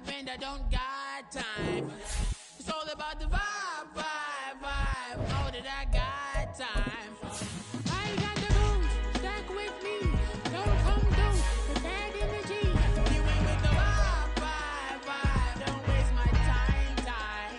and I don't got time. It's all about the vibe, vibe, vibe. Know that I got time. I got the booze, stack with me. Don't come through with that energy. You ain't with the vibe, vibe, vibe. Don't waste my time, time.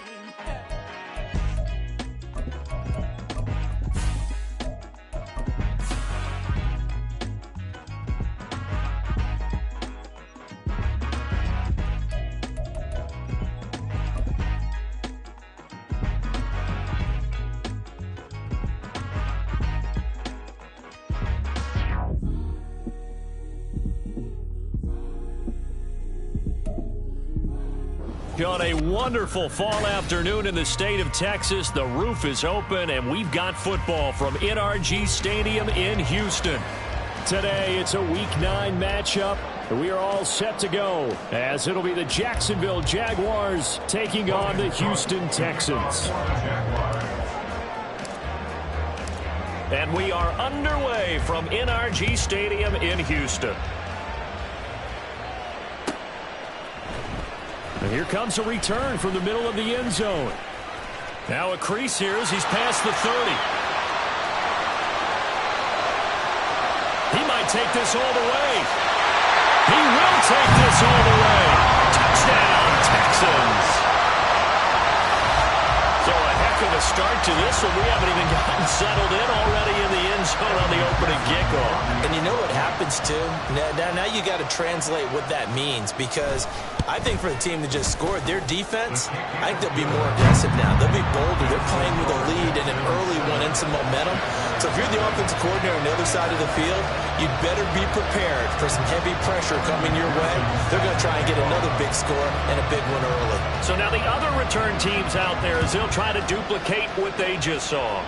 On a wonderful fall afternoon in the state of Texas, the roof is open and we've got football from NRG Stadium in Houston. Today it's a Week 9 matchup. We are all set to go as it'll be the Jacksonville Jaguars taking on the Houston Texans. And we are underway from NRG Stadium in Houston. And here comes a return from the middle of the end zone. Now a crease here as he's past the 30. He might take this all the way. He will take this all the way. Touchdown, Texans. So a heck of a start to this one. We haven't even gotten settled in already in the end zone on the opening kickoff. And you know what happens, too? Now you got to translate what that means, because I think for the team that just scored, their defense, I think they'll be more aggressive now. They'll be bolder. They're playing with a lead and an early one and some momentum. So if you're the offensive coordinator on the other side of the field, you'd better be prepared for some heavy pressure coming your way. They're going to try and get another big score and a big one early. So now the other return teams out there as they'll try to duplicate what they just saw.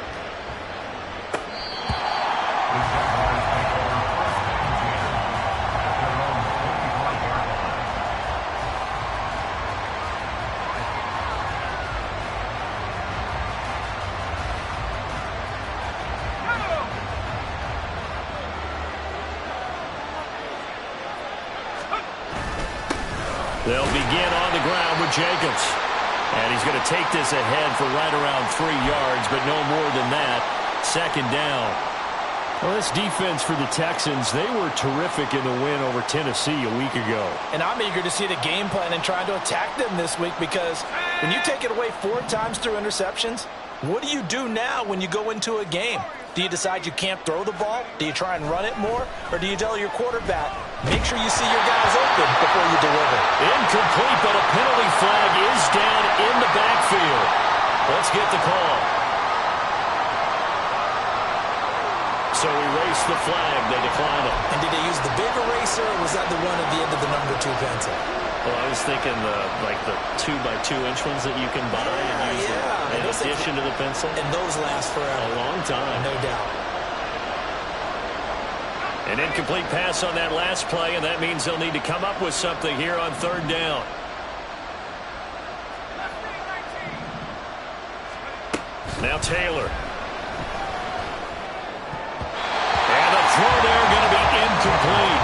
They'll begin on the ground with Jacobs. And he's going to take this ahead for right around 3 yards, but no more than that. Second down. Well, this defense for the Texans, they were terrific in the win over Tennessee a week ago. And I'm eager to see the game plan and trying to attack them this week, because when you take it away 4 times through interceptions, what do you do now when you go into a game? Do you decide you can't throw the ball? Do you try and run it more? Or do you tell your quarterback, make sure you see your guys open before you deliver? Incomplete, but a penalty flag is down in the backfield. Let's get the call. So erase the flag. They decline it. And did they use the big eraser, or was that the one at the end of the number 2 pencil? Well, I was thinking like the 2x2-inch ones that you can buy and use in addition to the pencil. And those last forever. A long time. No doubt. An incomplete pass on that last play, and that means they'll need to come up with something here on 3rd down. Now Taylor. And the throw there going to be incomplete.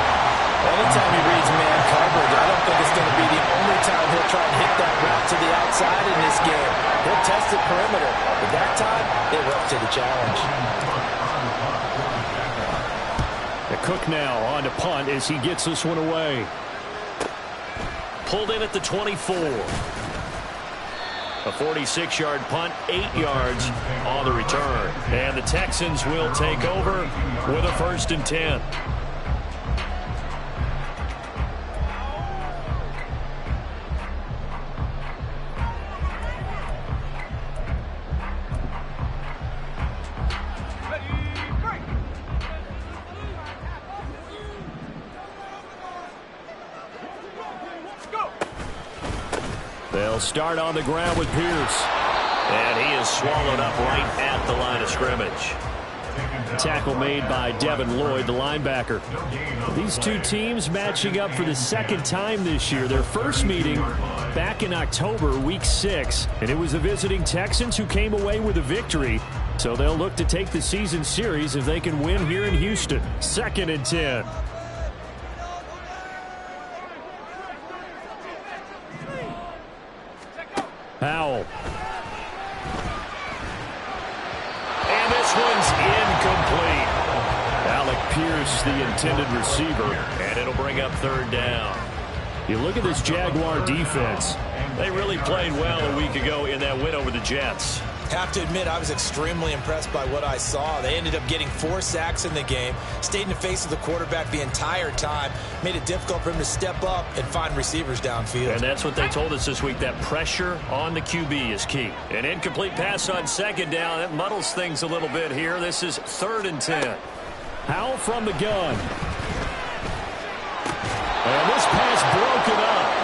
Anytime he reads man coverage, I don't think it's going to be the only time he'll try and hit that route to the outside in this game. He'll test the perimeter, but that time, they were up to the challenge. The Cook now on to punt as he gets this one away. Pulled in at the 24. A 46-yard punt, 8 yards on the return. And the Texans will take over with a 1st and 10. They'll start on the ground with Pierce. And he is swallowed up right at the line of scrimmage. Tackle made by Devin Lloyd, the linebacker. These two teams matching up for the 2nd time this year. Their first meeting back in October, week 6. And it was the visiting Texans who came away with a victory. So they'll look to take the season series if they can win here in Houston. 2nd and 10. Howell. And this one's incomplete. Alec Pierce, the intended receiver, and it'll bring up third down. You look at this Jaguar defense. They really played well a week ago in that win over the Jets. Have to admit, I was extremely impressed by what I saw. They ended up getting 4 sacks in the game, stayed in the face of the quarterback the entire time, made it difficult for him to step up and find receivers downfield. And that's what they told us this week, that pressure on the QB is key. An incomplete pass on second down. That muddles things a little bit here. This is 3rd and 10. Howell from the gun. And this pass broken up.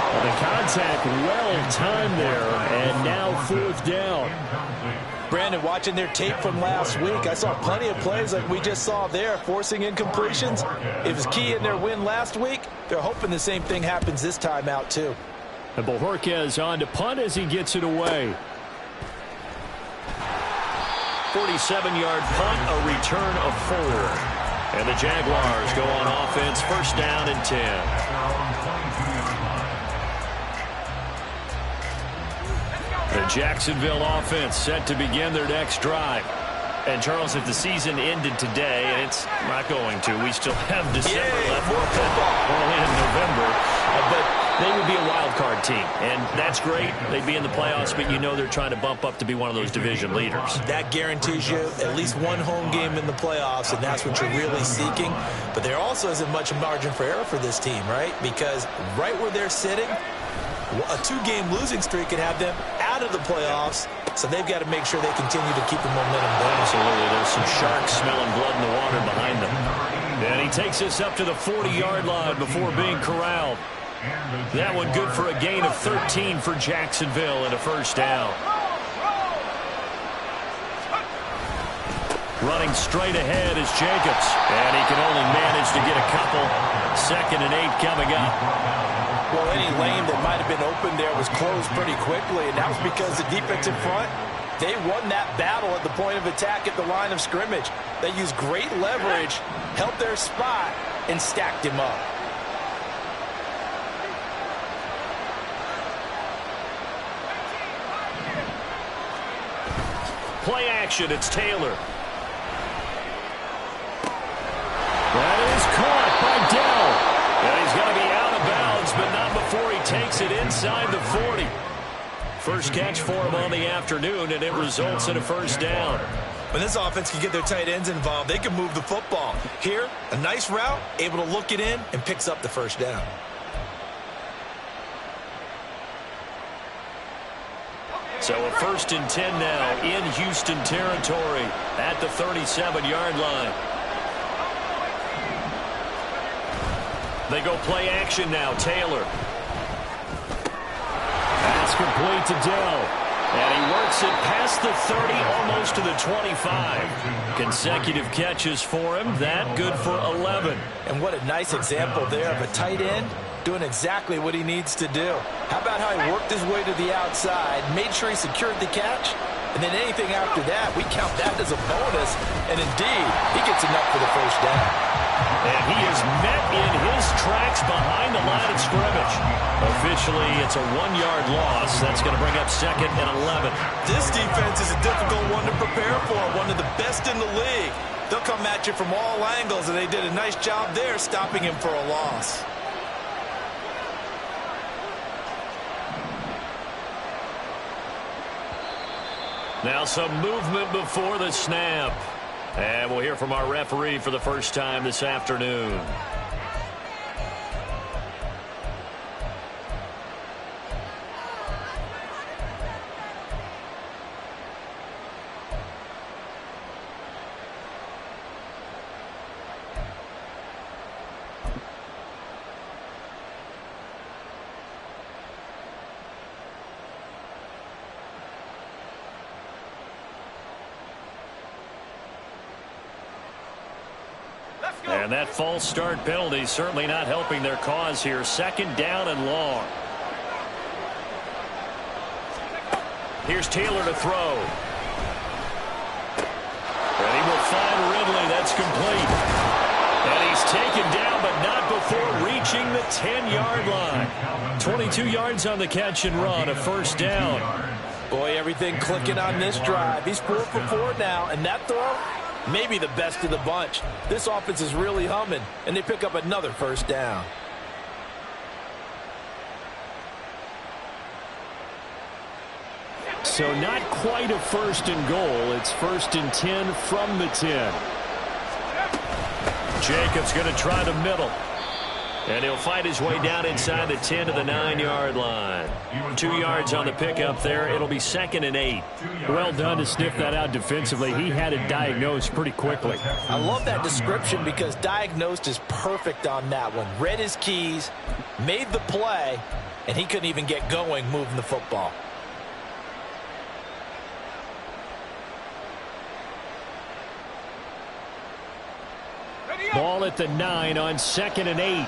Well, the contact well-timed there, and now 4th down. Brandon, watching their tape from last week, I saw plenty of plays like we just saw there, forcing incompletions. It was key in their win last week. They're hoping the same thing happens this time out, too. And Bojorquez on to punt as he gets it away. 47-yard punt, a return of 4. And the Jaguars go on offense, 1st down and 10. The Jacksonville offense set to begin their next drive. And, Charles, if the season ended today, and it's not going to, we still have December left. More football. Early in November. But they would be a wild card team. And that's great. They'd be in the playoffs, but you know they're trying to bump up to be one of those division leaders. That guarantees you at least one home game in the playoffs, and that's what you're really seeking. But there also isn't much margin for error for this team, right? Because right where they're sitting, a 2-game losing streak could have them out of the playoffs, so they've got to make sure they continue to keep the momentum going. Absolutely. There's some sharks smelling blood in the water behind them. And he takes us up to the 40-yard line before being corralled. That one good for a gain of 13 for Jacksonville and a 1st down. Running straight ahead is Jacobs. And he can only manage to get a couple. 2nd and 8 coming up. Well, any lane that might have been open there was closed pretty quickly, and that was because the defensive front, they won that battle at the point of attack at the line of scrimmage. They used great leverage, held their spot, and stacked him up. Play action, it's Taylor. That is caught by Dell. And he's going to be out of bounds, but not before he takes it inside the 40. First catch for him on the afternoon, and it results in a 1st down. When this offense can get their tight ends involved, they can move the football. Here, a nice route, able to look it in, and picks up the 1st down. So a 1st and 10 now in Houston territory at the 37-yard line. They go play action now. Taylor. Pass complete to Dell. And he works it past the 30, almost to the 25. Consecutive catches for him. That good for 11. And what a nice example there of a tight end doing exactly what he needs to do. How about how he worked his way to the outside, made sure he secured the catch, and then anything after that, we count that as a bonus. And indeed, he gets enough for the 1st down. And he is met in his tracks behind the line of scrimmage. Officially, it's a 1-yard loss. That's going to bring up 2nd and 11. This defense is a difficult one to prepare for, one of the best in the league. They'll come at you from all angles, and they did a nice job there stopping him for a loss. Now some movement before the snap. And we'll hear from our referee for the first time this afternoon. And that false start penalty certainly not helping their cause here. 2nd down and long. Here's Taylor to throw. And he will find Ridley. That's complete. And he's taken down down, but not before reaching the 10-yard line. 22 yards on the catch and run, a first down. Boy, everything clicking on this drive. He's 4 for 4 now, and that throw, maybe the best of the bunch. This offense is really humming, and they pick up another first down. So not quite a first and goal. It's first and 10 from the 10. Jacobs going to try the middle. And he'll fight his way down inside the 10 to the 9-yard line. 2 yards on the pickup there. It'll be 2nd and 8. Well done to sniff that out defensively. He had it diagnosed pretty quickly. I love that description because diagnosed is perfect on that one. Read his keys, made the play, and he couldn't even get going moving the football. Ball at the 9 on 2nd and 8.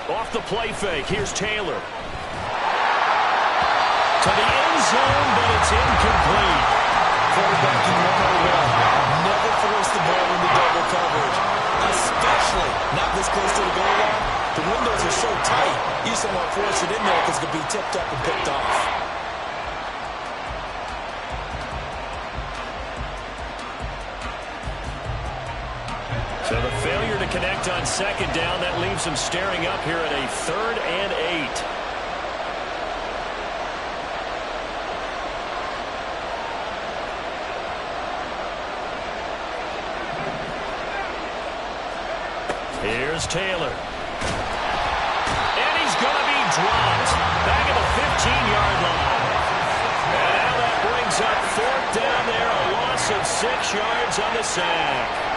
Off the play fake. Here's Taylor. To the end zone, but it's incomplete. Quarterbacking 101. Never force the ball into double coverage, especially not this close to the goal line. The windows are so tight, you just don't want to force it in there because it could be tipped up and picked off. So the failure to connect on 2nd down, that leaves him staring up here at a 3rd and 8. Here's Taylor. And he's going to be dropped back at the 15-yard line. And now that brings up 4th down there, a loss of 6 yards on the sack.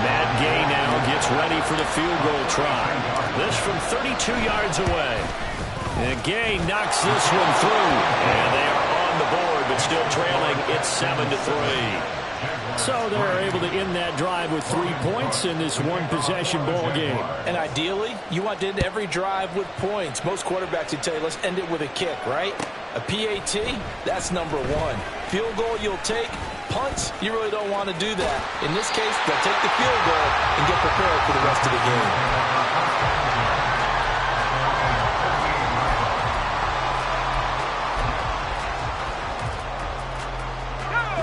Matt Gay now gets ready for the field goal try. This from 32 yards away. And Gay knocks this one through. And they are on the board, but still trailing. It's 7-3. So they're able to end that drive with 3 points in this one-possession ball game. And ideally, you want to end every drive with points. Most quarterbacks would tell you, let's end it with a kick, right? A PAT, that's number 1. Field goal you'll take. Punts, you really don't want to do that. In this case, they'll take the field goal and get prepared for the rest of the game.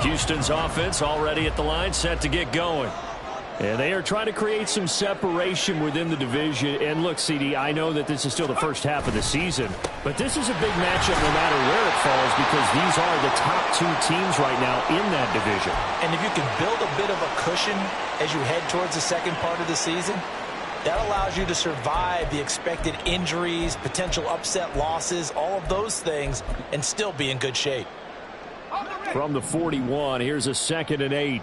Houston's offense already at the line, set to get going. And they are trying to create some separation within the division. And look, CD, I know that this is still the first half of the season, but this is a big matchup no matter where it falls because these are the top 2 teams right now in that division. And if you can build a bit of a cushion as you head towards the second part of the season, that allows you to survive the expected injuries, potential upset losses, all of those things, and still be in good shape. From the 41, here's a 2nd and 8.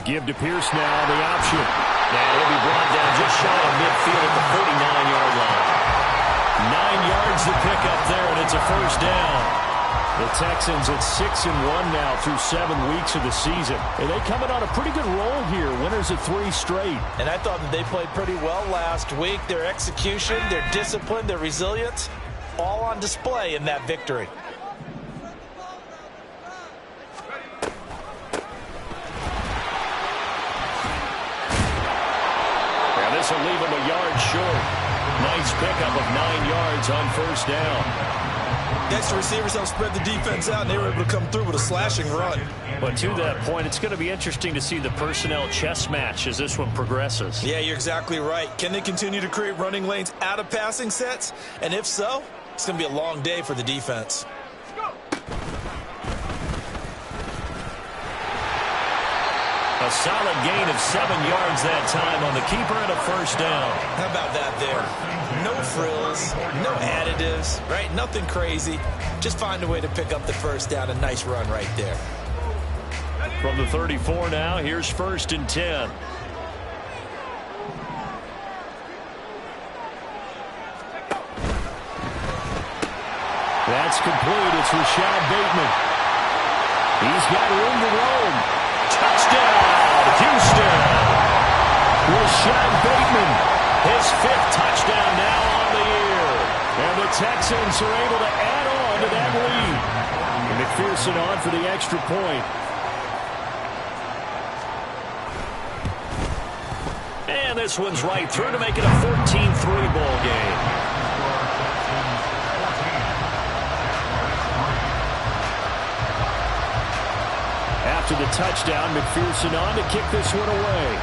Give to Pierce now the option. And he'll be brought down just shy of midfield at the 49-yard line. 9 yards to pick up there, and it's a first down. The Texans at 6-1 now through 7 weeks of the season. And they coming on a pretty good roll here. Winners of 3 straight. And I thought that they played pretty well last week. Their execution, their discipline, their resilience, all on display in that victory. This will leave him a yard short. Nice pickup of 9 yards on first down. Next, the receivers helped spread the defense out, and they were able to come through with a slashing run. But to that point, it's going to be interesting to see the personnel chess match as this one progresses. Yeah, you're exactly right. Can they continue to create running lanes out of passing sets? And if so, it's going to be a long day for the defense. A solid gain of 7 yards that time on the keeper and a first down. How about that there? No frills, no additives, right? Nothing crazy. Just find a way to pick up the first down. A nice run right there. From the 34 now, here's 1st and 10. That's complete. It's Rashad Bateman. He's got room to roam. Touchdown, Houston. Rashad Bateman His 5th touchdown now on the year. And the Texans are able to add on to that lead. And McPherson on for the extra point. And this one's right through to make it a 14-3 ball game. After the touchdown, McPherson on to kick this one away.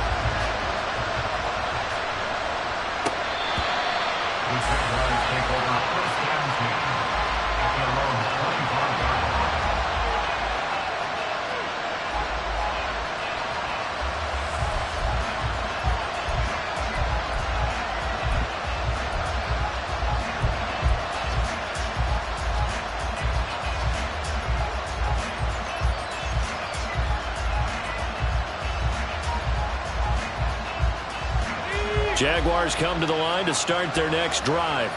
Jaguars come to the line to start their next drive.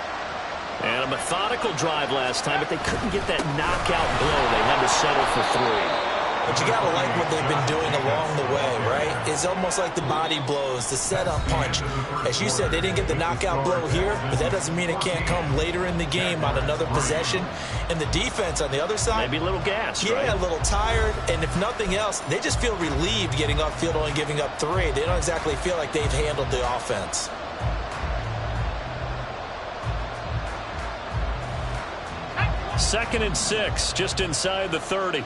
And a methodical drive last time, but they couldn't get that knockout blow. They had to settle for 3. But you got to like what they've been doing along the way, right? It's almost like the body blows, the setup punch. As you said, they didn't get the knockout blow here, but that doesn't mean it can't come later in the game on another possession. And the defense on the other side, maybe a little gassed, yeah, right? A little tired. And if nothing else, they just feel relieved getting upfield only giving up 3. They don't exactly feel like they've handled the offense. Second and 6, just inside the 30.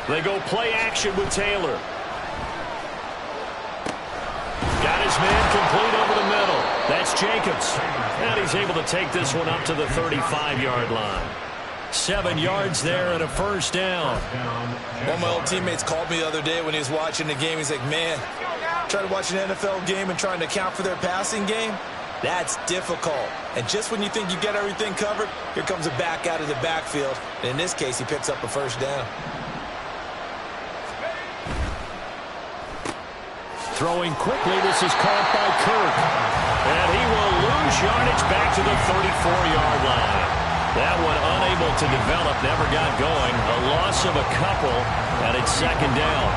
They go play action with Taylor. Got his man complete over the middle. That's Jacobs. And he's able to take this one up to the 35-yard line. 7 yards there and a first down. One of my old teammates called me the other day when he was watching the game. He's like, man, trying to watch an NFL game and trying to account for their passing game? That's difficult. And just when you think you get everything covered, here comes a back out of the backfield. And in this case, he picks up a first down. Throwing quickly, this is caught by Kirk. And he will lose yardage back to the 34-yard line. That one unable to develop, never got going. A loss of a couple, and it's second down.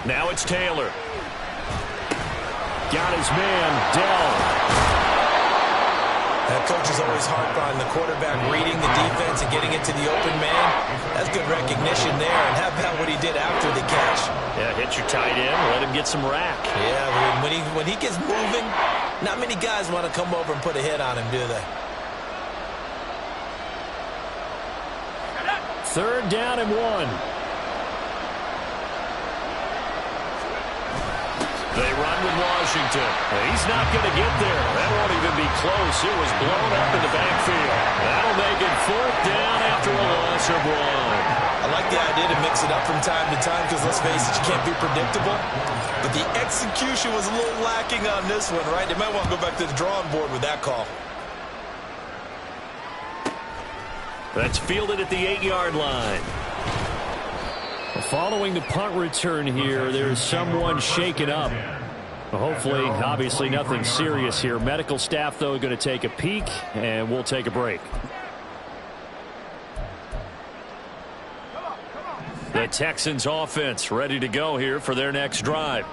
Now it's Taylor. Got his man, Dell. That coach is always harped on the quarterback reading the defense and getting it to the open man. That's good recognition there. And how about what he did after the catch? Yeah, hit your tight end, let him get some rack. Yeah, when he gets moving, not many guys want to come over and put a hit on him, do they? Third down and 1. They run with Washington. He's not going to get there. That won't even be close. It was blown up in the backfield. That'll make it 4th down after a loss of 1. I like the idea to mix it up from time to time because, let's face it, you can't be predictable. But the execution was a little lacking on this one, right? They might want to go back to the drawing board with that call. That's fielded at the 8-yard line. Following the punt return here, there's someone shaken up. Hopefully, obviously nothing serious here. Medical staff, though, going to take a peek, and we'll take a break. The Texans offense ready to go here for their next drive.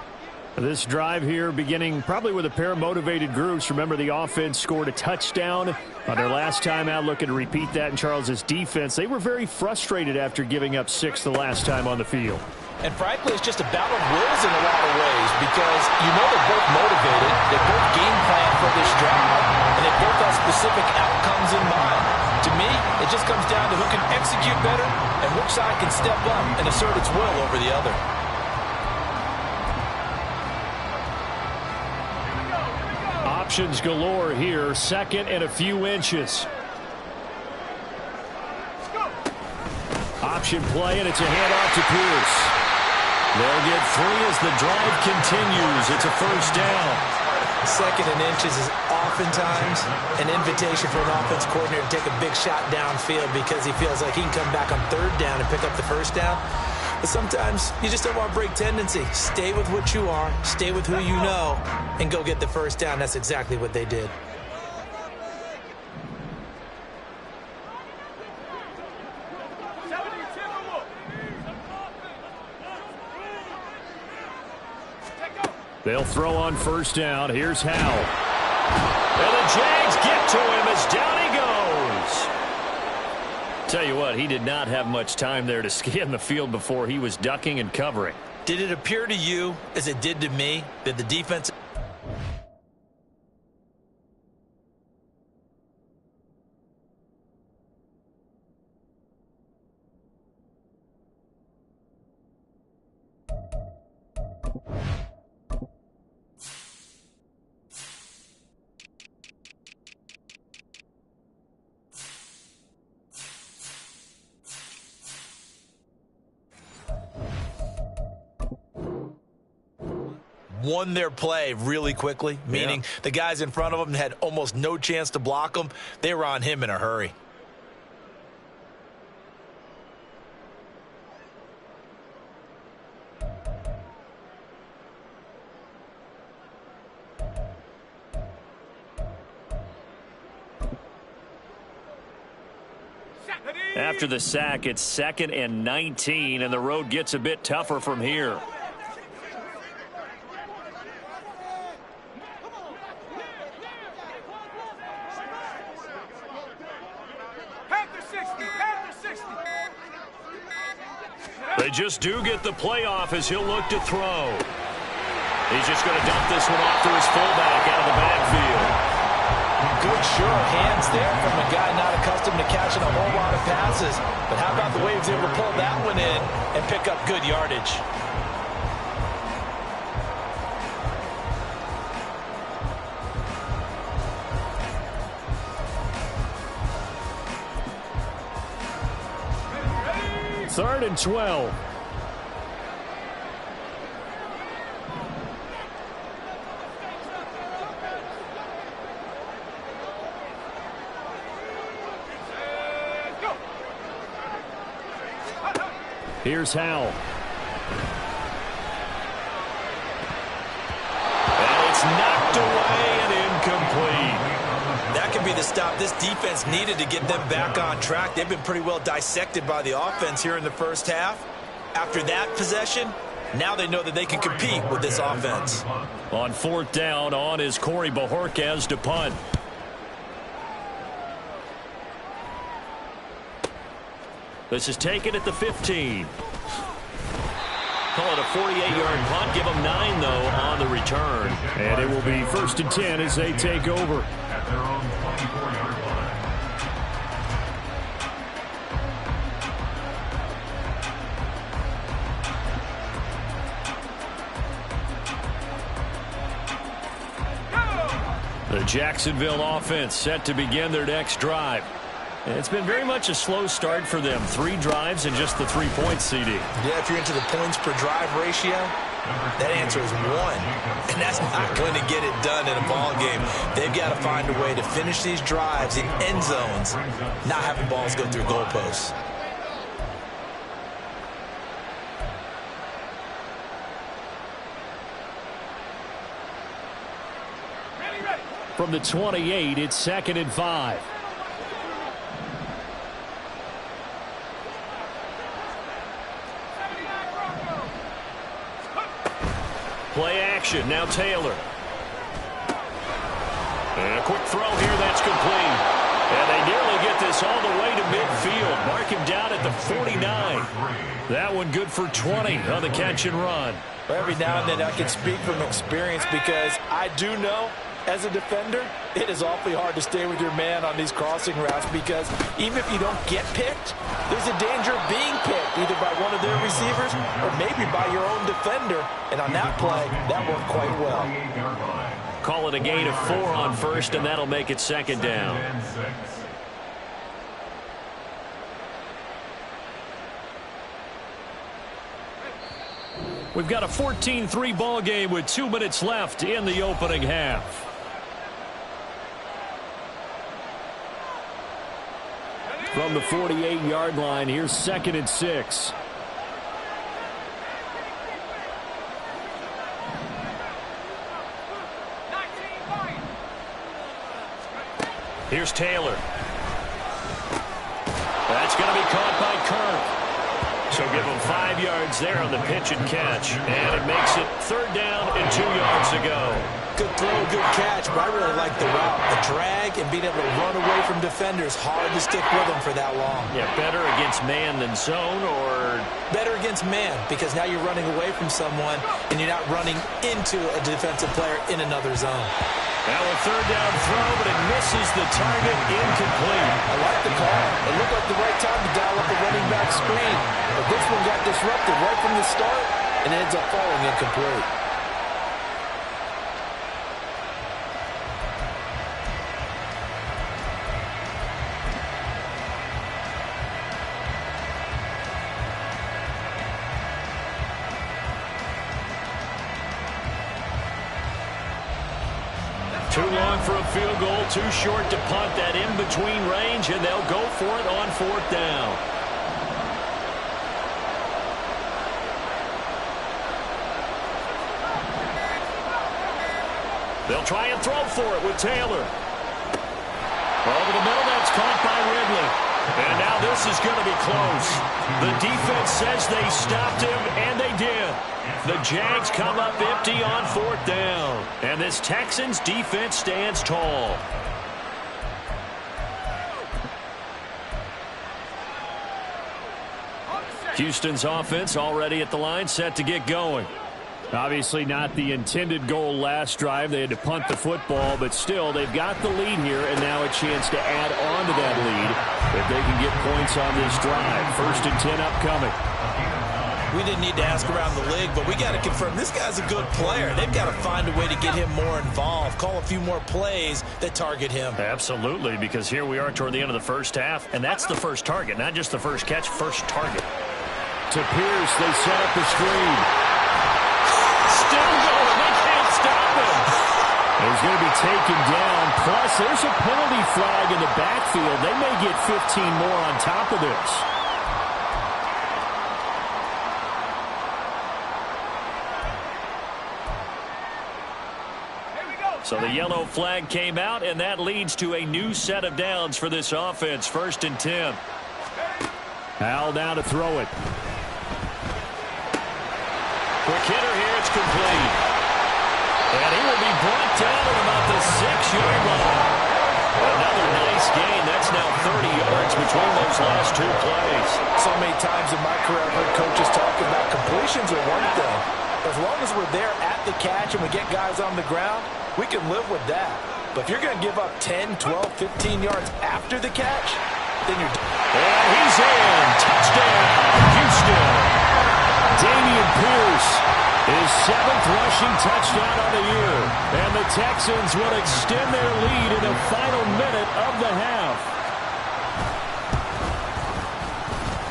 This drive here beginning probably with a pair of motivated groups. Remember, the offense scored a touchdown on their last time out, looking to repeat that in Charles's defense. They were very frustrated after giving up 6 the last time on the field. And frankly, it's just a battle of wills in a lot of ways because you know they're both motivated, they both game plan for this drive, and they both have specific outcomes in mind. To me, it just comes down to who can execute better and which side can step up and assert its will over the other. Options galore here. Second and a few inches. Option play, and it's a handoff to Pierce. They'll get 3 as the drive continues. It's a first down. Second and inches is oftentimes an invitation for an offense coordinator to take a big shot downfield because he feels like he can come back on 3rd down and pick up the first down. But sometimes you just don't want to break tendency. Stay with what you are, stay with who you know, and go get the first down. That's exactly what they did. They'll throw on first down. Here's Howell. And the Jags get to him as down he goes. Tell you what, he did not have much time there to scan the field before he was ducking and covering. Did it appear to you, as it did to me, that the defense... won their play really quickly, meaning the guys in front of them had almost no chance to block them. They were on him in a hurry. After the sack, it's 2nd and 19, and the road gets a bit tougher from here. They just do get the playoff as he'll look to throw. He's just going to dump this one off to his fullback out of the backfield. Good, sure hands there from a guy not accustomed to catching a whole lot of passes. But how about the way he was able to pull that one in and pick up good yardage? Third and 12. Here's Howell. And it's knocked away and incomplete. That could be the stop this defense needed to get them back on track. They've been pretty well dissected by the offense here in the first half. After that possession, now they know that they can compete with this offense. On 4th down, on is Corey Bojorquez to punt. This is taken at the 15. Call it a 48-yard punt. Give them 9, though, on the return. And it will be 1st and 10 as they take over. At their own 24-yard line. The Jacksonville offense set to begin their next drive. It's been very much a slow start for them. 3 drives and just the 3 points, CD. Yeah, if you're into the points per drive ratio, that answer is 1. And that's not going to get it done in a ball game. They've got to find a way to finish these drives in end zones, not having balls go through goalposts. From the 28, it's 2nd and 5. Play action. Now Taylor. And a quick throw here. That's complete. And they nearly get this all the way to midfield. Mark him down at the 49. That one good for 20 on the catch and run. Every now and then I can speak from experience because I do know as a defender, it is awfully hard to stay with your man on these crossing routes because even if you don't get picked, there's a danger of being picked either by one of their receivers or maybe by your own defender. And on that play, that worked quite well. Call it a gain of 4 on first, and that'll make it 2nd down. We've got a 14-3 ball game with 2 minutes left in the opening half. From the 48-yard line, here's 2nd and 6. Here's Taylor. That's going to be caught by Kirk. So So give him 5 yards there on the pitch and catch. And it makes it 3rd down and 2 yards to go. Good throw, good catch, but I really like the route. The drag and being able to run away from defenders. Hard to stick with them for that long. Yeah, better against man than zone, or? Better against man, because now you're running away from someone and you're not running into a defensive player in another zone. Now a 3rd down throw, but it misses the target, incomplete. I like the call. It looked like the right time to dial up a running back screen. But this one got disrupted right from the start and ends up falling incomplete. Too long for a field goal, too short to punt. That in-between range, and they'll go for it on 4th down. They'll try and throw for it with Taylor. Over the middle, that's caught by Ridley. And now this is going to be close. The defense says they stopped him, and they did. The Jags come up empty on 4th down. And this Texans defense stands tall. Houston's offense already at the line, set to get going. Obviously not the intended goal last drive. They had to punt the football, but still, they've got the lead here, and now a chance to add on to that lead if they can get points on this drive. 1st and 10 upcoming. We didn't need to ask around the league, but we got to confirm this guy's a good player. They've got to find a way to get him more involved, call a few more plays that target him. Absolutely, because here we are toward the end of the 1st half, and that's the first target, not just the first catch, first target. To Pierce, they set up the screen. Still going. They can't stop him. He's going to be taken down. Plus, there's a penalty flag in the backfield. They may get 15 more on top of this. So the yellow flag came out, and that leads to a new set of downs for this offense. 1st and 10. Hal now to throw it. Quick hitter here, it's complete. And he will be brought down at about the 6-yard line. Another nice gain. That's now 30 yards between those last 2 plays. So many times in my career I've heard coaches talk about completions are one thing. As long as we're there at the catch and we get guys on the ground, we can live with that. But if you're going to give up 10, 12, 15 yards after the catch, then you're... And he's in. Touchdown, Houston. Dameon Pierce, his 7th rushing touchdown on the year. And the Texans will extend their lead in the final minute of the half.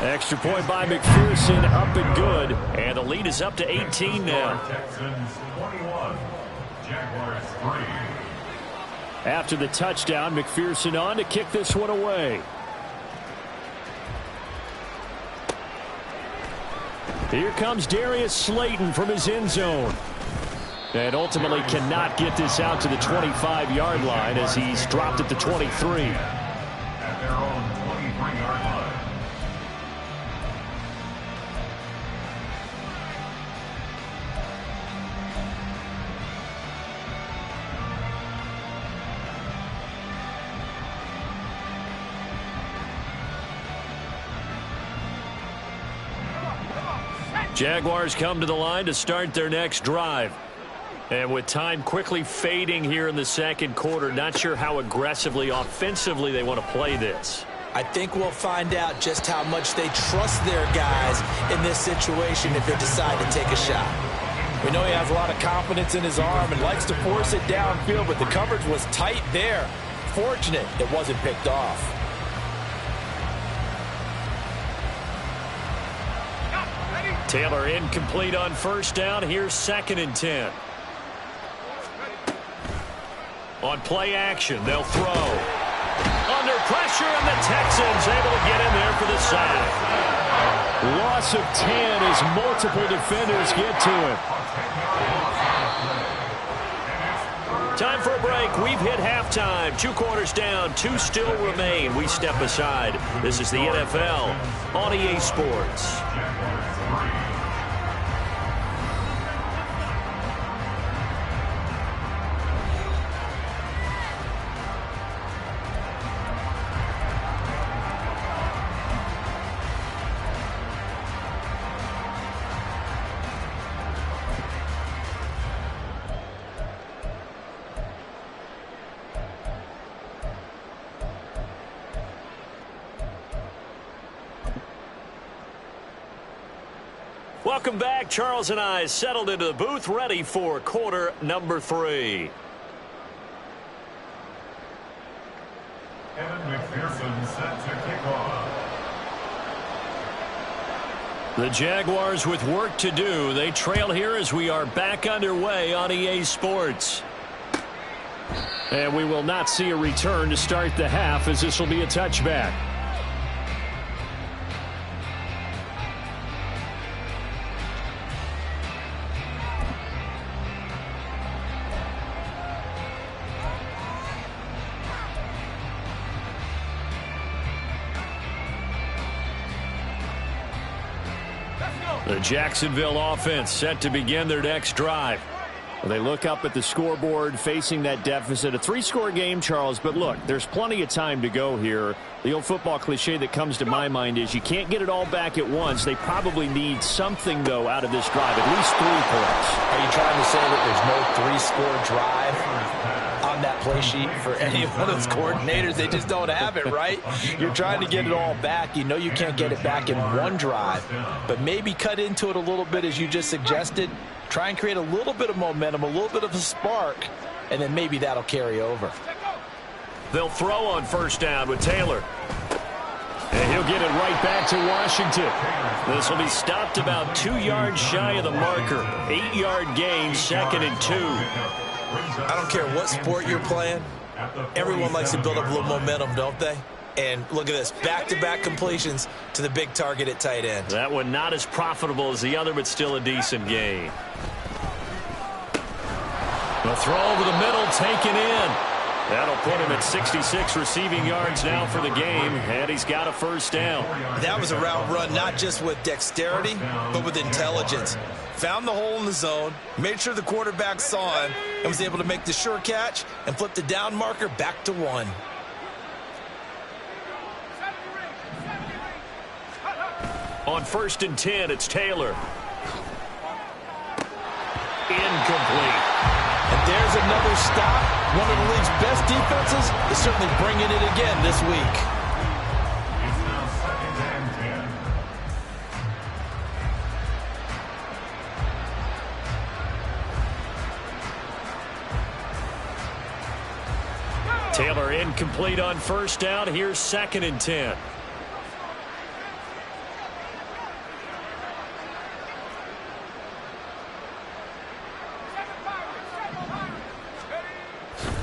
Extra point by McPherson, up and good. And the lead is up to 18 now. Texans 21, Jaguars 3. After the touchdown, McPherson on to kick this one away. Here comes Darius Slayton from his end zone. And ultimately cannot get this out to the 25-yard line as he's dropped at the 23. At their own 23-yard line. Jaguars come to the line to start their next drive. And with time quickly fading here in the 2nd quarter, not sure how aggressively, offensively they want to play this. I think we'll find out just how much they trust their guys in this situation if they decide to take a shot. We know he has a lot of confidence in his arm and likes to force it downfield, but the coverage was tight there. Fortunate it wasn't picked off. Taylor incomplete on 1st down. Here's 2nd and 10. On play action, they'll throw. Under pressure, and the Texans able to get in there for the sack. Loss of 10 as multiple defenders get to him. Time for a break. We've hit halftime. 2 quarters down. 2 still remain. We step aside. This is the NFL on EA Sports. Welcome back. Charles and I settled into the booth, ready for quarter number 3. Evan McPherson set to kick off. The Jaguars with work to do. They trail here as we are back underway on EA Sports. And we will not see a return to start the half, as this will be a touchback. The Jacksonville offense set to begin their next drive. Well, they look up at the scoreboard facing that deficit. A 3-score game, Charles, but look, there's plenty of time to go here. The old football cliche that comes to my mind is you can't get it all back at once. They probably need something, though, out of this drive, at least 3 points. Are you trying to say that there's no 3-score drive on that play sheet for any of those coordinators? They just don't have it, right? You're trying to get it all back. You know you can't get it back in one drive, but maybe cut into it a little bit, as you just suggested. Try and create a little bit of momentum, a little bit of a spark, and then maybe that'll carry over. They'll throw on first down with Taylor. And he'll get it right back to Washington. This will be stopped about 2 yards shy of the marker. 8-yard gain, 2nd and 2. I don't care what sport you're playing. Everyone likes to build up a little momentum, don't they? And look at this, back-to-back completions to the big target at tight end. That one not as profitable as the other, but still a decent gain. The throw over the middle, taken in. That'll put him at 66 receiving yards now for the game, and he's got a first down. That was a route run, not just with dexterity, but with intelligence. Found the hole in the zone, made sure the quarterback saw him, and was able to make the sure catch and flip the down marker back to 1. On 1st and 10, it's Taylor. Incomplete. And there's another stop. One of the league's best defenses is certainly bringing it again this week. It's now 2nd and 10. Taylor incomplete on first down. Here's 2nd and 10.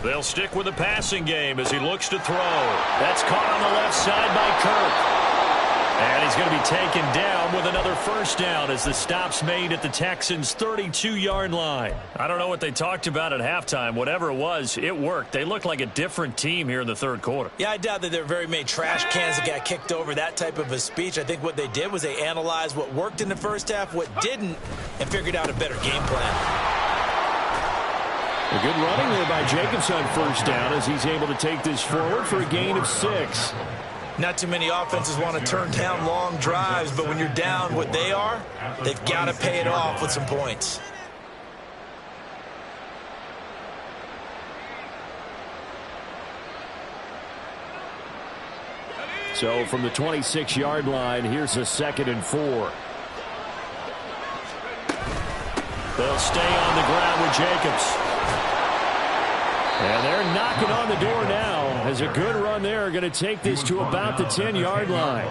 They'll stick with the passing game as he looks to throw. That's caught on the left side by Kirk. And he's going to be taken down with another first down as the stop's made at the Texans' 32-yard line. I don't know what they talked about at halftime. Whatever it was, it worked. They look like a different team here in the 3rd quarter. Yeah, I doubt that there are very many trash cans that got kicked over, that type of a speech. I think what they did was they analyzed what worked in the first half, what didn't, and figured out a better game plan. A good running there by Jacobs on first down as he's able to take this forward for a gain of 6. Not too many offenses want to turn down long drives, but when you're down what they are, they've got to pay it off with some points. So from the 26-yard line, here's a 2nd and 4. They'll stay on the ground with Jacobs. And they're knocking on the door now as a good run there. Going to take this to about the 10-yard line.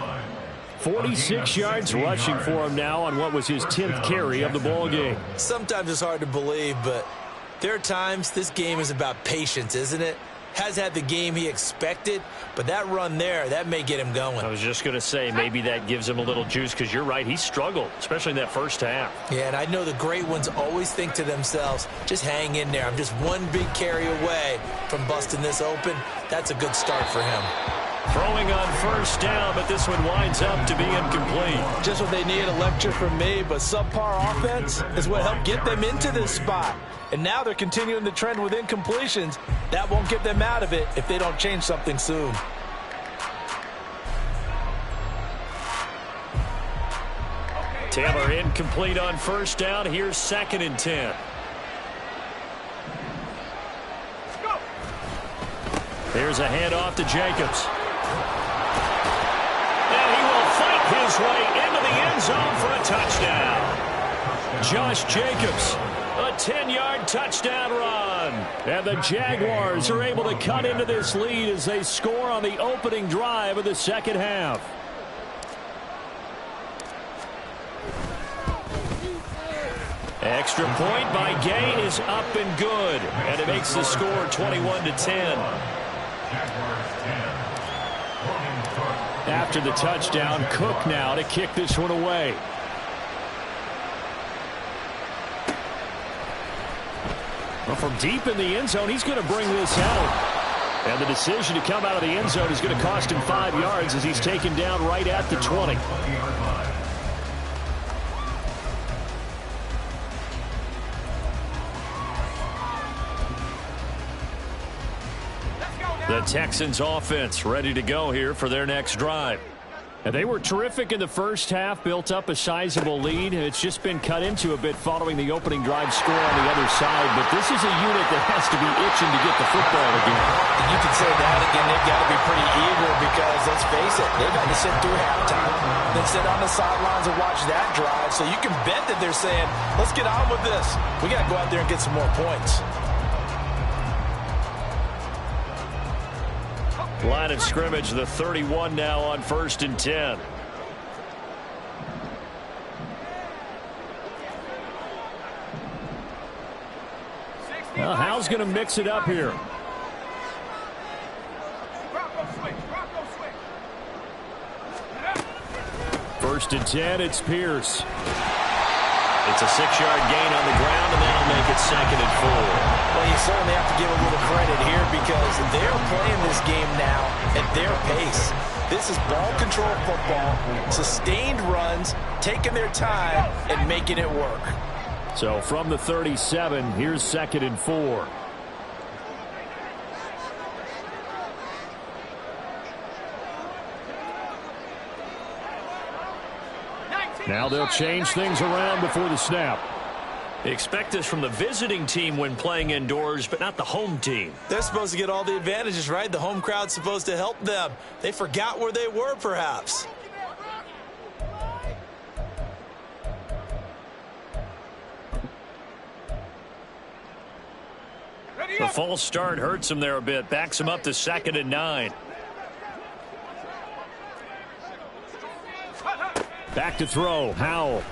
46 yards rushing for him now on what was his 10th carry of the ball game. Sometimes it's hard to believe, but there are times this game is about patience, isn't it? has had the game he expected, but that run there, that may get him going. I was just going to say, maybe that gives him a little juice, because you're right, he struggled, especially in that first half. Yeah, and I know the great ones always think to themselves, just hang in there. I'm just one big carry away from busting this open. That's a good start for him. Throwing on first down, but this one winds up to be incomplete. Just what they need, a lecture from me, but subpar offense is what helped get them into this spot. And now they're continuing the trend with incompletions. That won't get them out of it if they don't change something soon. Taylor incomplete on first down. Here's 2nd and 10. Here's a handoff to Jacobs. And he will fight his way into the end zone for a touchdown. Josh Jacobs, a 10-yard touchdown run. And the Jaguars are able to cut into this lead as they score on the opening drive of the second half. Extra point by Gay is up and good. And it makes the score 21-10. After the touchdown, Cook now to kick this one away. Well, from deep in the end zone, he's going to bring this out. And the decision to come out of the end zone is going to cost him 5 yards as he's taken down right at the 20. The Texans offense ready to go here for their next drive. And they were terrific in the first half, built up a sizable lead. It's just been cut into a bit following the opening drive score on the other side. But this is a unit that has to be itching to get the football again. You can say that again. They've got to be pretty eager because, let's face it, they've had to sit through halftime, then sit on the sidelines and watch that drive. So you can bet that they're saying, let's get on with this. We got to go out there and get some more points. Line of scrimmage, the 31 now on 1st and 10. Well, Hal's going to mix it up here. First and 10, it's Pierce. It's a 6-yard gain on the ground, and that'll make it 2nd and 4. Well, you certainly have to give a little credit here because they're playing this game now at their pace. This is ball control football, sustained runs, taking their time and making it work. So from the 37, here's 2nd and 4. Now they'll change things around before the snap. Expect this from the visiting team when playing indoors, but not the home team. They're supposed to get all the advantages, right? The home crowd's supposed to help them. They forgot where they were, perhaps. The false start hurts him there a bit. Backs him up to 2nd and 9. Back to throw. Howell.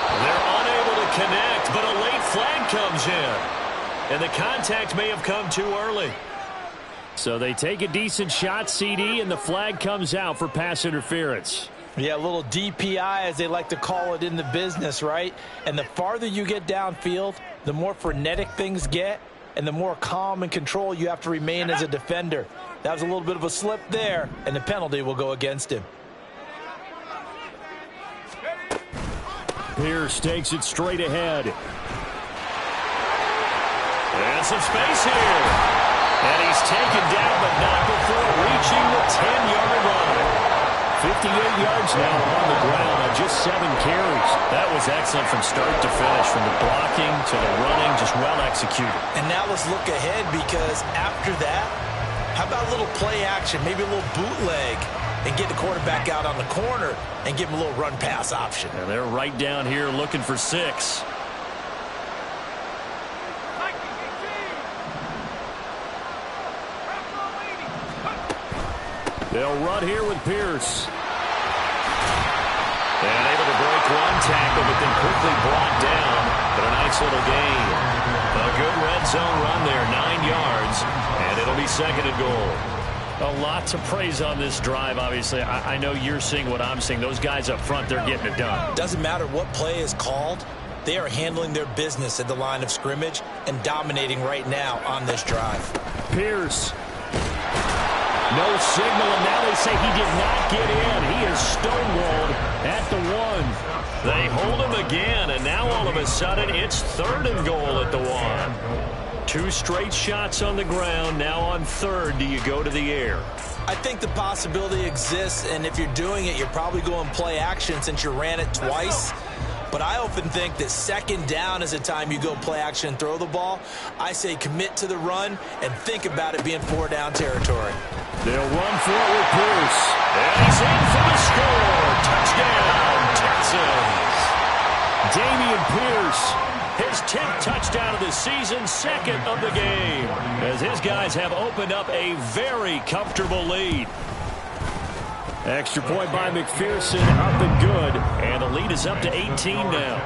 They're unable to connect, but a late flag comes in. And the contact may have come too early. So they take a decent shot, CD, and the flag comes out for pass interference. Yeah, a little DPI, as they like to call it in the business, right? And the farther you get downfield, the more frenetic things get, and the more calm and control you have to remain as a defender. That was a little bit of a slip there, and the penalty will go against him. Pierce takes it straight ahead. And some space here. And he's taken down, but not before reaching the 10-yard line. 58 yards now on the ground on just 7 carries. That was excellent from start to finish, from the blocking to the running, just well executed. And now let's look ahead, because after that, how about a little play action, maybe a little bootleg, and get the quarterback out on the corner and give him a little run-pass option. And they're right down here looking for 6. They'll run here with Pierce. And able to break one tackle, but then quickly brought down. But a nice little gain. A good red zone run there, 9 yards, and it'll be second and goal. A lot to praise on this drive, obviously. I know you're seeing what I'm seeing. Those guys up front, they're getting it done. Doesn't matter what play is called. They are handling their business at the line of scrimmage and dominating right now on this drive. Pierce. No signal, and now they say he did not get in. He is stonewalled at the 1. They hold him again, and now all of a sudden it's third and goal at the 1. 2 straight shots on the ground. Now on third, do you go to the air? I think the possibility exists, and if you're doing it, you're probably going play action since you ran it twice. But I often think that second down is a time you go play action and throw the ball. I say commit to the run and think about it being 4-down territory. They'll run for it with Pierce. And he's in for the score. Touchdown, Texans. Dameon Pierce, his 10th touchdown of the season, second of the game, as his guys have opened up a very comfortable lead. Extra point by McPherson, up and good, and the lead is up to 18 now.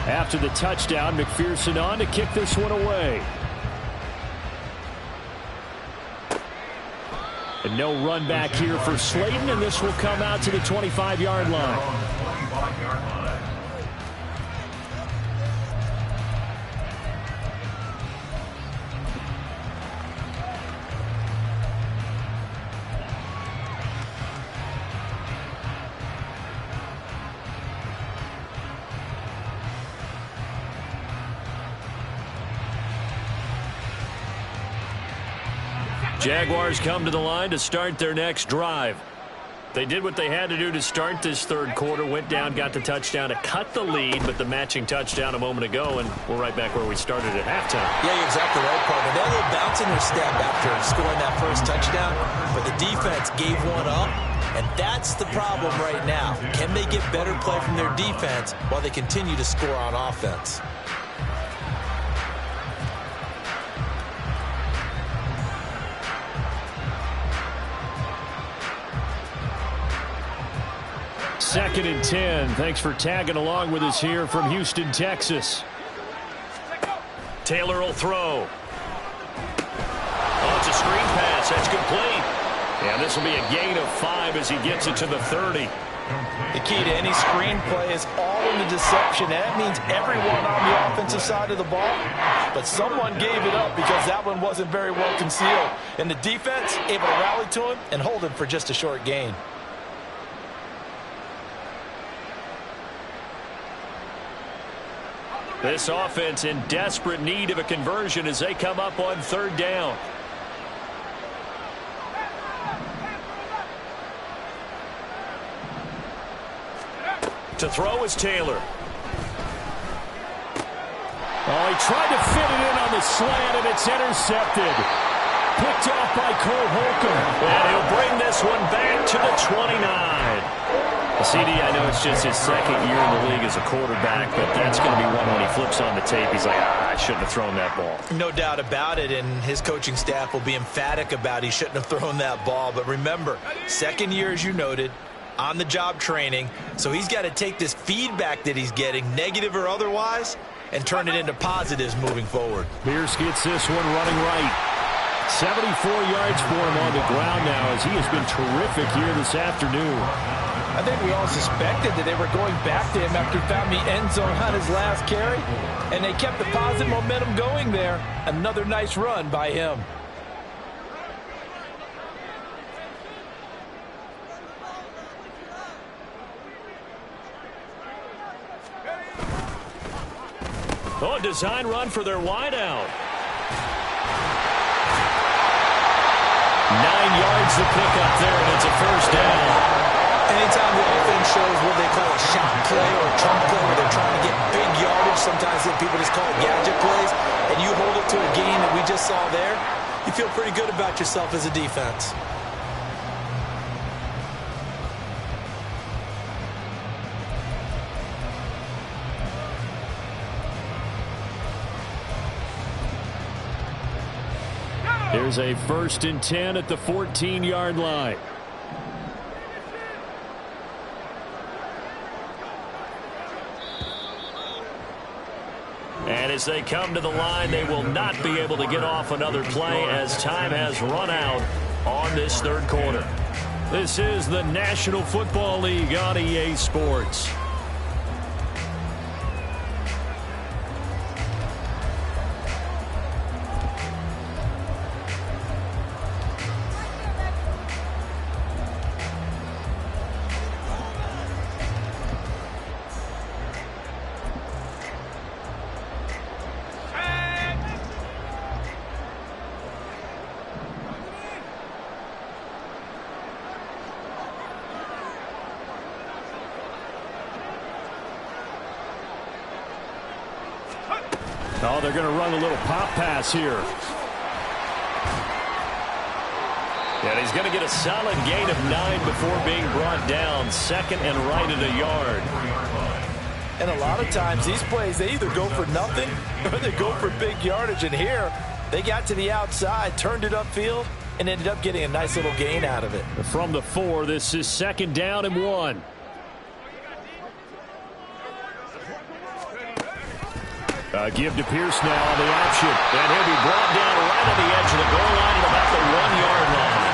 After the touchdown, McPherson on to kick this one away. And no run back here for Slayton, and this will come out to the 25-yard line. Jaguars come to the line to start their next drive. They did what they had to do to start this third quarter, went down, got the touchdown to cut the lead, but the matching touchdown a moment ago, and we're right back where we started at halftime. Yeah, you're exactly right, partner. They had a little bounce in their step after scoring that first touchdown, but the defense gave one up, and that's the problem right now. Can they get better play from their defense while they continue to score on offense? Second and 10. Thanks for tagging along with us here from Houston, Texas. Taylor will throw. Oh, it's a screen pass. That's complete. And this will be a gain of 5 as he gets it to the 30. The key to any screen play is all in the deception. That means everyone on the offensive side of the ball. But someone gave it up because that one wasn't very well concealed. And the defense able to rally to him and hold him for just a short gain. This offense in desperate need of a conversion as they come up on third down. To throw is Taylor. Oh, he tried to fit it in on the slant, and it's intercepted. Picked off by Cole Holcomb. And he'll bring this one back to the 29. CD, I know it's just his second year in the league as a quarterback, but that's going to be one when he flips on the tape. He's like, I shouldn't have thrown that ball. No doubt about it, and his coaching staff will be emphatic about he shouldn't have thrown that ball. But remember, second year, as you noted, on-the-job training, so he's got to take this feedback that he's getting, negative or otherwise, and turn it into positives moving forward. Pierce gets this one running right. 74 yards for him on the ground now as he has been terrific here this afternoon. I think we all suspected that they were going back to him after he found the end zone on his last carry, and they kept the positive momentum going there. Another nice run by him. Oh, a design run for their wideout. 9 yards to pick up there, and it's a first down. Anytime the offense shows what they call a shot play or a trunk play where they're trying to get big yardage, sometimes people just call it gadget plays, and you hold it to a gain that we just saw there, you feel pretty good about yourself as a defense. Here's a 1st and 10 at the 14-yard line. As they come to the line, they will not be able to get off another play as time has run out on this third quarter. This is the National Football League on EA Sports. Oh, they're going to run a little pop pass here. And he's going to get a solid gain of 9 before being brought down. Second and right at a yard. And a lot of times these plays, they either go for nothing or they go for big yardage. And here, they got to the outside, turned it upfield, and ended up getting a nice little gain out of it. From the 4, this is 2nd down and 1. Give to Pierce now on the option. And he'll be brought down right at the edge of the goal line at about the 1-yard line.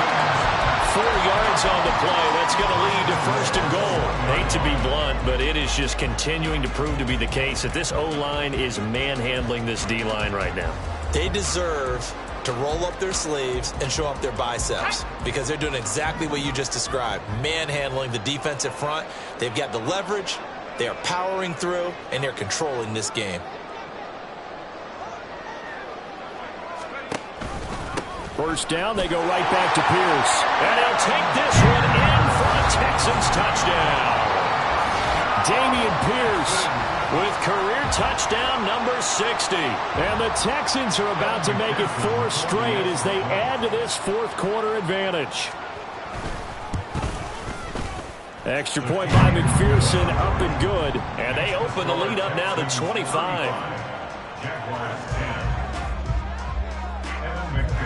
4 yards on the play. That's going to lead to 1st and goal. Hate to be blunt, but it is just continuing to prove to be the case that this O-line is manhandling this D-line right now. They deserve to roll up their sleeves and show up their biceps because they're doing exactly what you just described, manhandling the defensive front. They've got the leverage, they are powering through, and they're controlling this game. First down, they go right back to Pierce. And he'll take this one in for a Texans touchdown. Dameon Pierce with career touchdown number 60. And the Texans are about to make it 4 straight as they add to this 4th quarter advantage. Extra point by McPherson, up and good. And they open the lead up now to 25.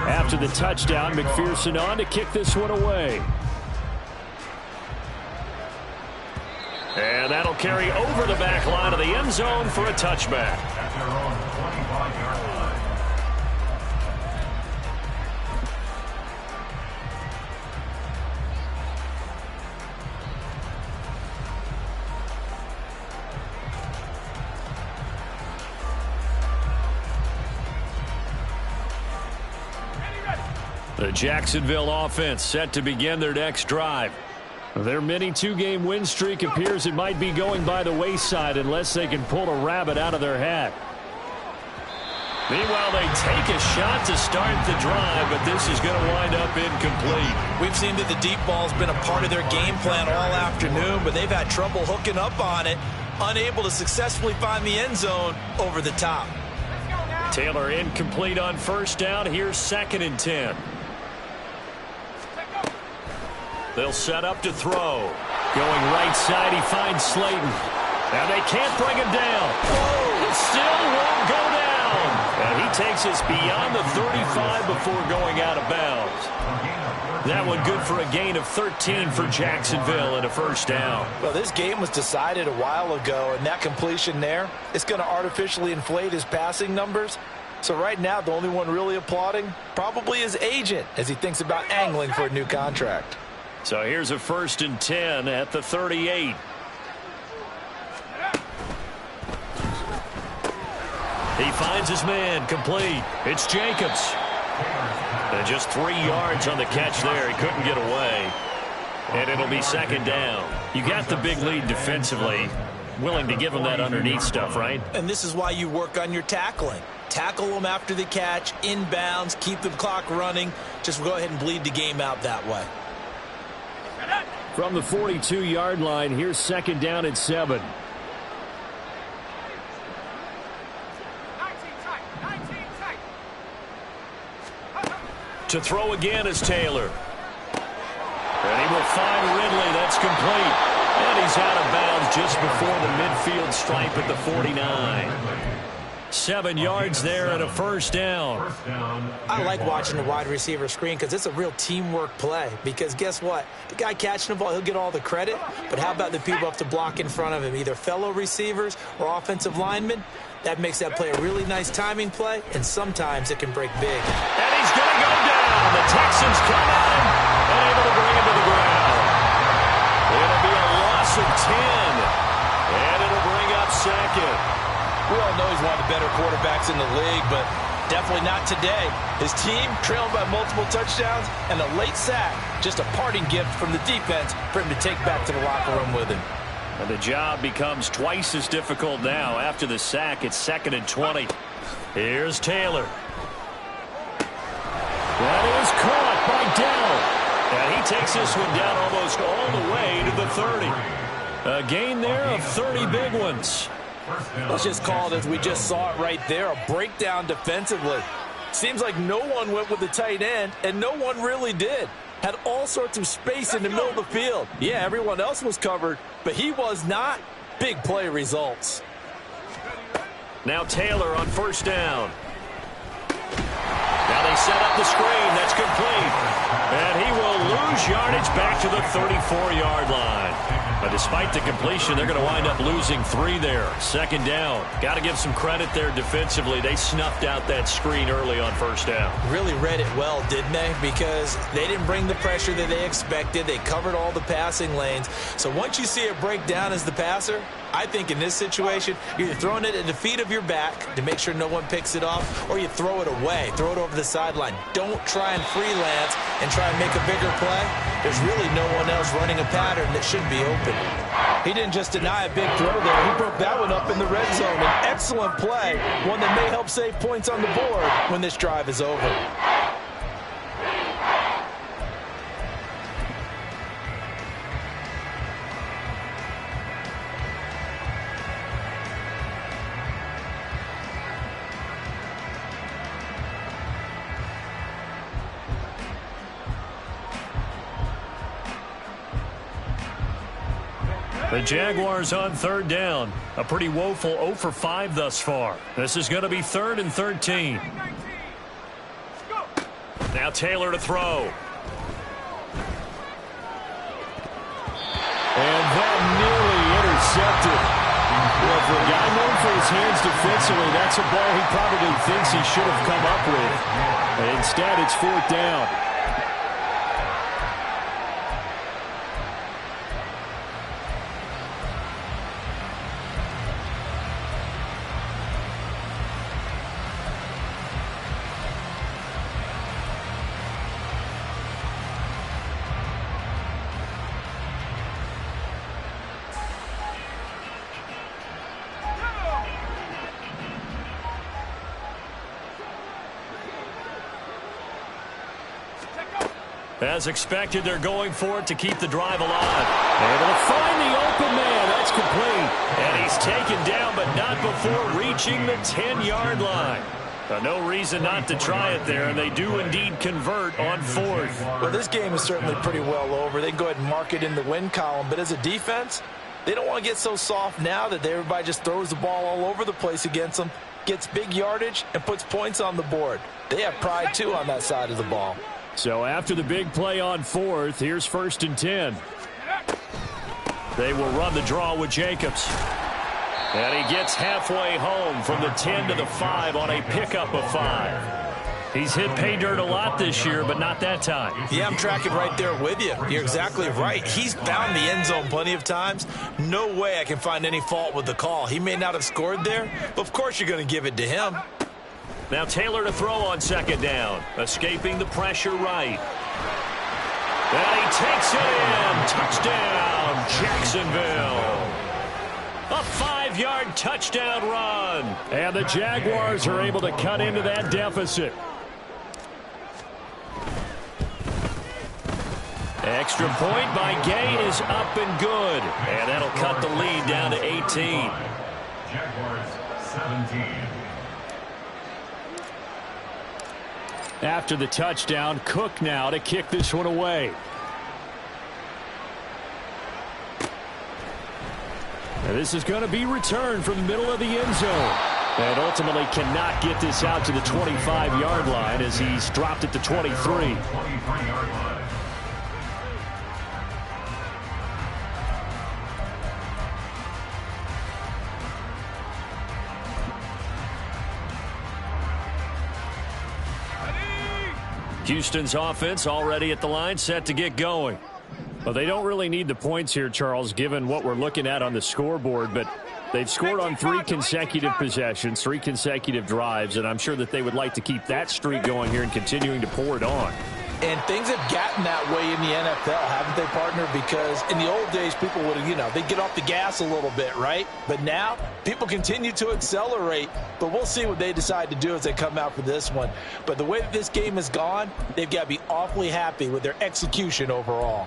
After the touchdown, McPherson on to kick this one away. And that'll carry over the back line of the end zone for a touchback. The Jacksonville offense set to begin their next drive. Their mini 2-game win streak appears it might be going by the wayside unless they can pull a rabbit out of their hat. Meanwhile, they take a shot to start the drive, but this is going to wind up incomplete. We've seen that the deep ball's been a part of their game plan all afternoon, but they've had trouble hooking up on it, unable to successfully find the end zone over the top. Taylor incomplete on first down. Here's 2nd and 10. They'll set up to throw. Going right side, he finds Slayton. And they can't bring him down. It still won't go down. And he takes us beyond the 35 before going out of bounds. That one good for a gain of 13 for Jacksonville and a first down. Well, this game was decided a while ago, and that completion there, it's going to artificially inflate his passing numbers. So right now, the only one really applauding probably his agent as he thinks about angling for a new contract. So here's a 1st and 10 at the 38. He finds his man, complete. It's Jacobs. And just 3 yards on the catch there. He couldn't get away. And it'll be 2nd down. You got the big lead defensively. Willing to give him that underneath stuff, right? And this is why you work on your tackling. Tackle them after the catch, inbounds, keep the clock running. Just go ahead and bleed the game out that way. From the 42-yard line, here's 2nd down and 7. To throw again is Taylor. And he will find Ridley. That's complete. And he's out of bounds just before the midfield stripe at the 49. 7 yards there and a first down. I like watching the wide receiver screen because it's a real teamwork play. Because guess what? The guy catching the ball, he'll get all the credit. But how about the people up to block in front of him, either fellow receivers or offensive linemen? That makes that play a really nice timing play, and sometimes it can break big. And he's going to go down. The Texans come at him and able to bring him to the ground. It'll be a loss of 10, and it'll bring up second. We all know he's one of the better quarterbacks in the league, but definitely not today. His team trailing by multiple touchdowns, and a late sack, just a parting gift from the defense for him to take back to the locker room with him. And the job becomes twice as difficult now. After the sack, it's 2nd and 20. Here's Taylor. That is caught by Dell. And he takes this one down almost all the way to the 30. A gain there of 30 big ones. Let's just call it as we just saw it right there, a breakdown defensively. Seems like no one went with the tight end, and no one really did. Had all sorts of space in the middle of the field. Yeah, everyone else was covered, but he was not. Big play results. Now Taylor on 1st down. Now they set up the screen. That's complete. And he will lose yardage back to the 34-yard line. But despite the completion, they're going to wind up losing 3 there. 2nd down. Got to give some credit there defensively. They snuffed out that screen early on 1st down. Really read it well, didn't they? Because they didn't bring the pressure that they expected. They covered all the passing lanes. So once you see it break down as the passer, I think in this situation, you're either throwing it at the feet of your back to make sure no one picks it off, or you throw it away, throw it over the sideline. Don't try and freelance and try and make a bigger play. There's really no one else running a pattern that should be open. He didn't just deny a big throw there. He broke that one up in the red zone. An excellent play, one that may help save points on the board when this drive is over. The Jaguars on 3rd down. A pretty woeful 0 for 5 thus far. This is going to be 3rd and 13. Now Taylor to throw. And that nearly intercepted. Well, for a guy known for his hands defensively, that's a ball he probably thinks he should have come up with. And instead, it's 4th down. As expected, they're going for it to keep the drive alive. Able to find the open man. That's complete. And he's taken down, but not before reaching the 10-yard line. No reason not to try it there, and they do indeed convert on 4th. Well, this game is certainly pretty well over. They can go ahead and mark it in the win column, but as a defense, they don't want to get so soft now that everybody just throws the ball all over the place against them, gets big yardage, and puts points on the board. They have pride, too, on that side of the ball. So after the big play on 4th, here's 1st and 10. They will run the draw with Jacobs. And he gets halfway home from the 10 to the 5 on a pickup of 5. He's hit pay dirt a lot this year, but not that time. Yeah, I'm tracking right there with you. You're exactly right. He's found the end zone plenty of times. No way I can find any fault with the call. He may not have scored there, but of course you're going to give it to him. Now Taylor to throw on 2nd down. Escaping the pressure right. And he takes it in. Touchdown, Jacksonville. A 5-yard touchdown run. And the Jaguars are able to cut into that deficit. Extra point by Gay is up and good. And that'll cut the lead down to 18. Jaguars 17. After the touchdown, Cook now to kick this one away. And this is going to be returned from the middle of the end zone. And ultimately cannot get this out to the 25-yard line as he's dropped at the 23. 23-yard line. Houston's offense already at the line, set to get going. Well, they don't really need the points here, Charles, given what we're looking at on the scoreboard, but they've scored on 3 consecutive possessions, 3 consecutive drives, and I'm sure that they would like to keep that streak going here and continuing to pour it on. And things have gotten that way in the NFL, haven't they, partner? Because in the old days, people would have, they'd get off the gas a little bit, right? But now, people continue to accelerate. But we'll see what they decide to do as they come out for this one. But the way that this game has gone, they've got to be awfully happy with their execution overall.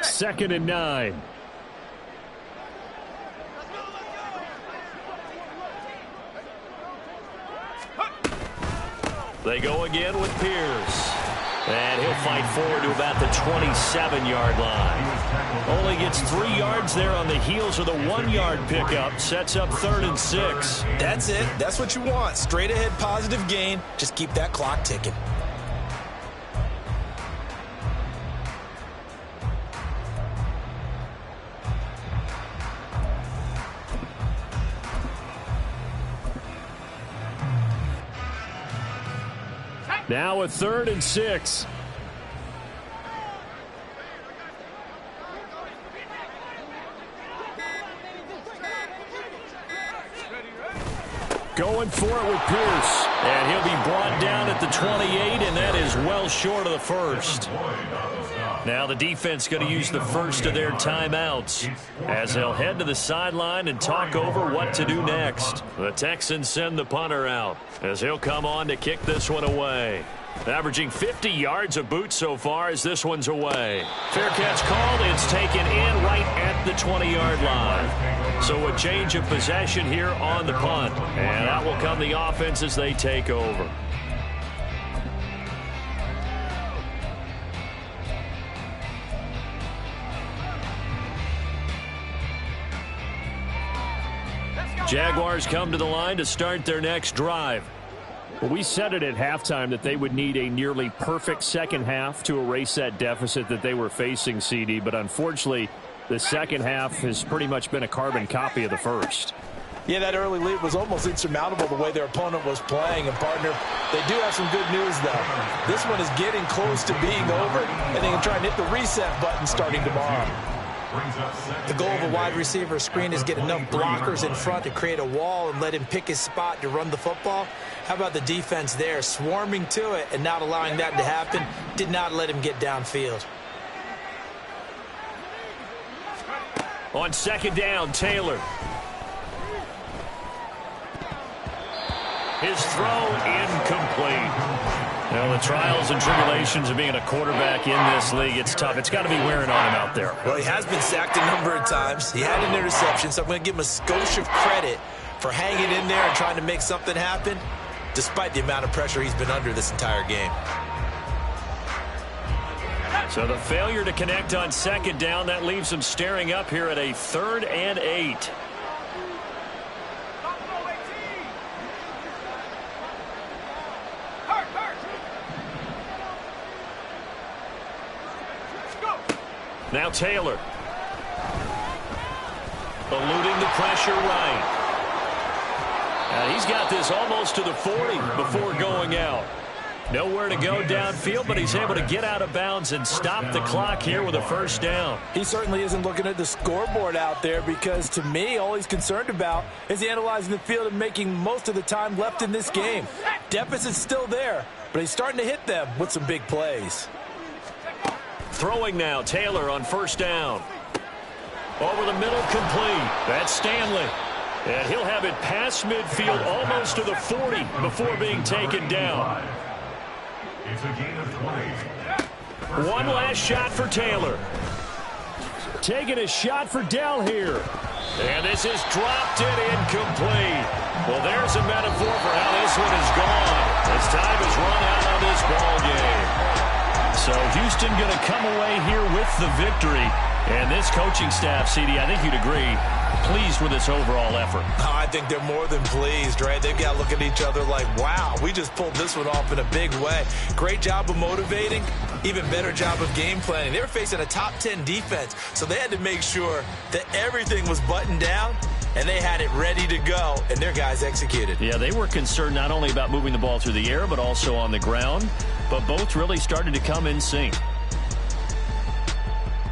2nd and 9. They go again with Pierce. And he'll fight forward to about the 27-yard line. Only gets 3 yards there on the heels of the 1-yard pickup. Sets up 3rd and 6. That's it. That's what you want. Straight ahead positive gain. Just keep that clock ticking. Now a 3rd and 6. Going for it with Pierce. And he'll be brought down at the 28, and that is well short of the first. Now the defense going to use the first of their timeouts as they'll head to the sideline and talk over what to do next. The Texans send the punter out as he'll come on to kick this one away. Averaging 50 yards of boot so far as this one's away. Fair catch called. It's taken in right at the 20-yard line. So a change of possession here on the punt. And that will come the offense as they take over. Jaguars come to the line to start their next drive. Well, we said it at halftime that they would need a nearly perfect second half to erase that deficit that they were facing, CD. But unfortunately, the second half has pretty much been a carbon copy of the first. Yeah, that early lead was almost insurmountable the way their opponent was playing. And, partner, they do have some good news, though. This one is getting close to being over, and they can try and hit the reset button starting tomorrow. The goal of a wide receiver screen is get enough blockers in front to create a wall and let him pick his spot to run the football. How about the defense there, swarming to it and not allowing that to happen? Did not let him get downfield. On 2nd down, Taylor. His throw incomplete. Now, the trials and tribulations of being a quarterback in this league, it's tough. It's got to be wearing on him out there. Well, he has been sacked a number of times. He had an interception, so I'm going to give him a skosh of credit for hanging in there and trying to make something happen, despite the amount of pressure he's been under this entire game. So the failure to connect on 2nd down, that leaves him staring up here at a 3rd and 8. Now Taylor. Eluding the pressure right. And he's got this almost to the 40 before going out. Nowhere to go downfield, but he's able to get out of bounds and stop the clock here with a 1st down. He certainly isn't looking at the scoreboard out there because, to me, all he's concerned about is analyzing the field and making most of the time left in this game. Deficit's still there, but he's starting to hit them with some big plays. Throwing now, Taylor on 1st down. Over the middle, complete. That's Stanley. And he'll have it past midfield almost to the 40 before being taken down. It's a gain of 20. One last shot for Taylor. Taking a shot for Dell here. And this is dropped and incomplete. Well, there's a metaphor for how this one is gone. As time has run out on this ball game. So Houston going to come away here with the victory. And this coaching staff, CD, I think you'd agree, pleased with this overall effort. Oh, I think they're more than pleased, right? They've got to look at each other like, wow, we just pulled this one off in a big way. Great job of motivating, even better job of game planning. They were facing a top 10 defense, so they had to make sure that everything was buttoned down and they had it ready to go, and their guys executed. Yeah, they were concerned not only about moving the ball through the air, but also on the ground. But both really started to come in sync.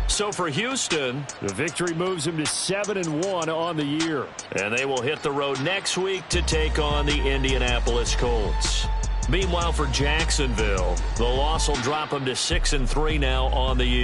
So for Houston, the victory moves them to 7-1 on the year. And they will hit the road next week to take on the Indianapolis Colts. Meanwhile, for Jacksonville, the loss will drop them to 6-3 now on the year.